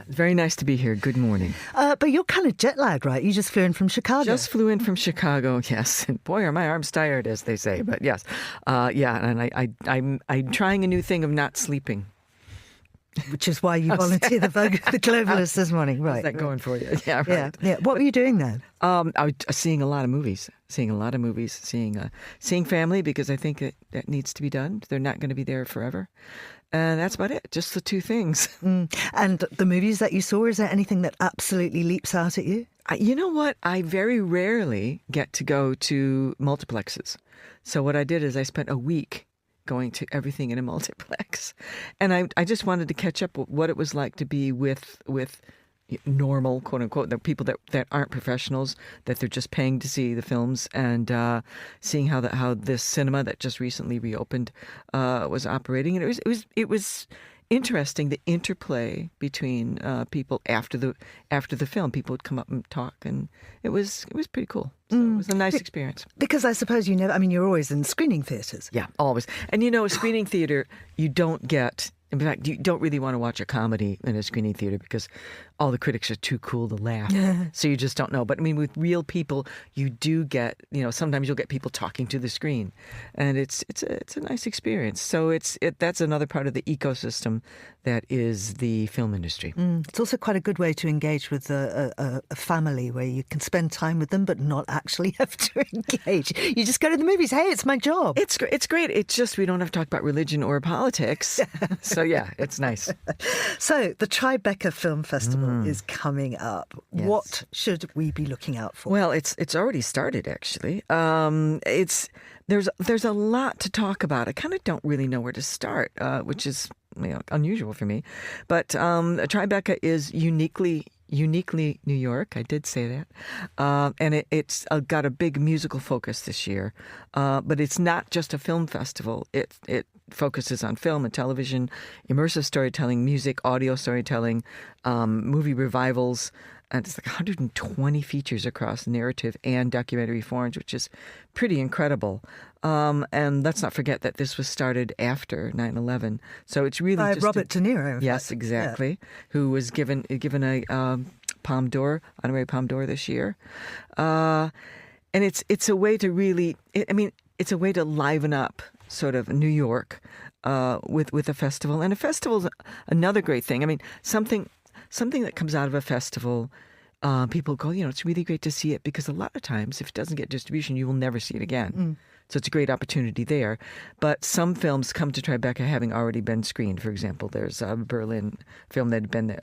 Very nice to be here. Good morning. But you're kind of jet lagged, right? You just flew in from Chicago. Just flew in from Chicago, yes. And boy, are my arms tired, as they say. But yes, and I'm trying a new thing of not sleeping. Which is why you volunteered the Globalist this morning, right? How's that going for you? Yeah, right. Yeah. What were you doing then? I was seeing a lot of movies. Seeing family, because I think that needs to be done. They're not going to be there forever. And that's about it. Just the two things. And the movies that you saw, is there anything that absolutely leaps out at you? You know what? I very rarely get to go to multiplexes. So what I did is I spent a week going to everything in a multiplex. And I just wanted to catch up with what it was like to be with normal, quote unquote, the people that aren't professionals, that they're just paying to see the films, and seeing how this cinema that just recently reopened was operating. And it interesting, the interplay between people after the film. People would come up and talk, and it was pretty cool. So it was a nice experience. Because I suppose you're always in screening theatres. Yeah, always. And a screening theatre, you don't get. In fact, you don't really want to watch a comedy in a screening theater because all the critics are too cool to laugh. So you just don't know. But I mean, with real people, you do get, sometimes you'll get people talking to the screen, and it's a nice experience. So that's another part of the ecosystem that is the film industry. It's also quite a good way to engage with a family where you can spend time with them but not actually have to engage. You just go to the movies. Hey, it's my job. It's great. It's just we don't have to talk about religion or politics. So yeah, it's nice. So the Tribeca Film Festival is coming up. Yes. What should we be looking out for? Well, it's already started actually. There's a lot to talk about. I kind of don't really know where to start, which is unusual for me. But Tribeca is uniquely New York. I did say that. And it's got a big musical focus this year. But it's not just a film festival. It focuses on film and television, immersive storytelling, music, audio storytelling, movie revivals. And it's like 120 features across narrative and documentary forms, which is pretty incredible. And let's not forget that this was started after 9/11. So it's really by just Robert De Niro. Yes, exactly. Yeah. Who was given a Palme d'Or, honorary Palme d'Or this year. And it's a way to really, it's a way to liven up sort of New York with a festival. And a festival's another great thing. I mean, something that comes out of a festival, people go, it's really great to see it because a lot of times if it doesn't get distribution, you will never see it again. So it's a great opportunity there. But some films come to Tribeca having already been screened. For example, there's a Berlin film that had been,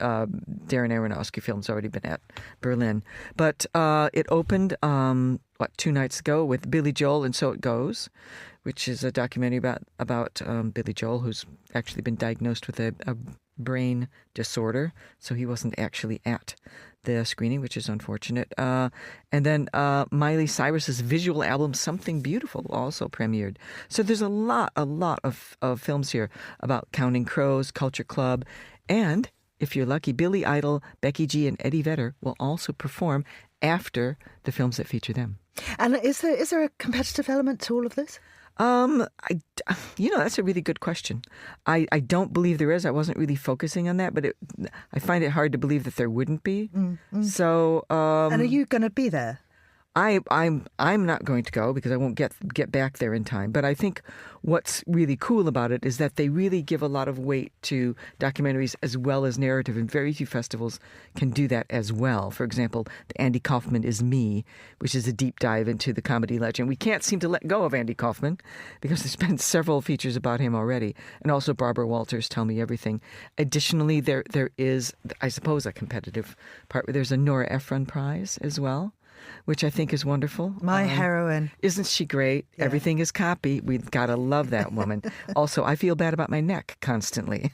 Darren Aronofsky film's already been at Berlin. But it opened, 2 nights ago with Billy Joel and So It Goes, which is a documentary about Billy Joel, who's actually been diagnosed with a brain disorder. So he wasn't actually at the screening, which is unfortunate. And then Miley Cyrus's visual album, Something Beautiful, also premiered. So there's a lot of films here about Counting Crows, Culture Club, and if you're lucky, Billy Idol, Becky G, and Eddie Vedder will also perform after the films that feature them. And is there a competitive element to all of this? That's a really good question. I don't believe there is. I wasn't really focusing on that, but I find it hard to believe that there wouldn't be. So, and are you going to be there? I'm not going to go because I won't get back there in time. But I think what's really cool about it is that they really give a lot of weight to documentaries as well as narrative, and very few festivals can do that as well. For example, the Andy Kaufman Is Me, which is a deep dive into the comedy legend. We can't seem to let go of Andy Kaufman because there's been several features about him already, and also Barbara Walters' Tell Me Everything. Additionally, there is, I suppose, a competitive part where there's a Nora Ephron Prize as well, which I think is wonderful. My heroine. Isn't she great? Yeah. Everything is copy. We've got to love that woman. Also, I feel bad about my neck constantly.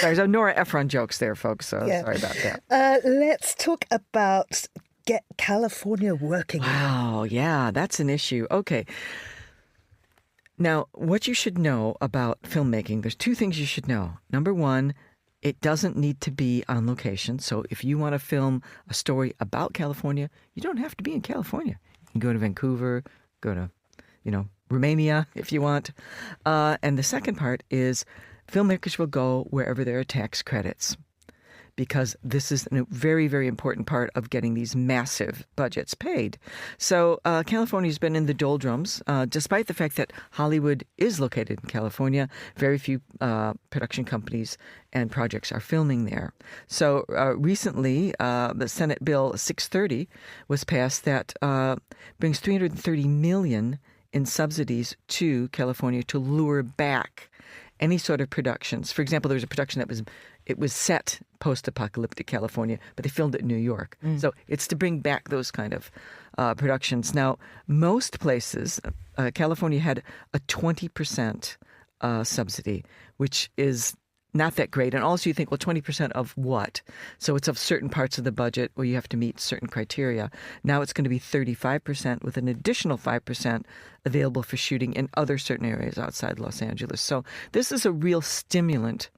There's no Nora Ephron jokes there, folks, so sorry about that. Let's talk about Get California Working. Wow, yeah, that's an issue. Okay. Now, what you should know about filmmaking, there's 2 things you should know. Number 1, it doesn't need to be on location. So if you want to film a story about California, you don't have to be in California. You can go to Vancouver, go to, Romania if you want. And the second part is filmmakers will go wherever there are tax credits, because this is a very, very important part of getting these massive budgets paid. So California's been in the doldrums, despite the fact that Hollywood is located in California. Very few production companies and projects are filming there. So recently, the Senate Bill 630 was passed that brings $330 million in subsidies to California to lure back any sort of productions. For example, there was a production that was set post-apocalyptic California, but they filmed it in New York. So it's to bring back those kind of productions. Now, most places, California had a 20% subsidy, which is not that great. And also you think, well, 20% of what? So it's of certain parts of the budget where you have to meet certain criteria. Now it's going to be 35% with an additional 5% available for shooting in other certain areas outside Los Angeles. So this is a real stimulant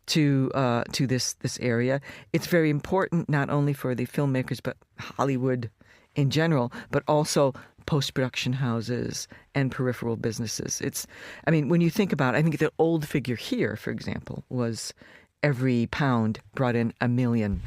to this area. It's very important not only for the filmmakers but Hollywood in general, but also post-production houses and peripheral businesses. When you think about it, I think the old figure here, for example, was every pound brought in $1 million.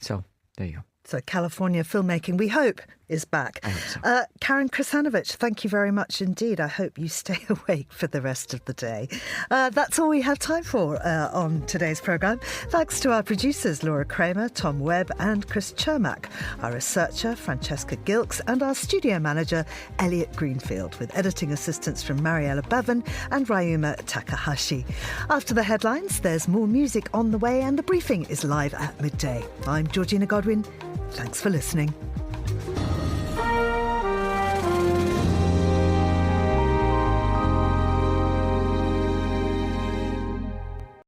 So there you go. So California filmmaking, we hope, is back. I hope so. Karen Krasanovic, thank you very much indeed. I hope you stay awake for the rest of the day. That's all we have time for on today's programme. Thanks to our producers, Laura Kramer, Tom Webb and Chris Chermak, our researcher, Francesca Gilks, and our studio manager, Elliot Greenfield, with editing assistance from Mariella Bevan and Ryuma Takahashi. After the headlines, there's more music on the way and the briefing is live at midday. I'm Georgina Godwin. Thanks for listening.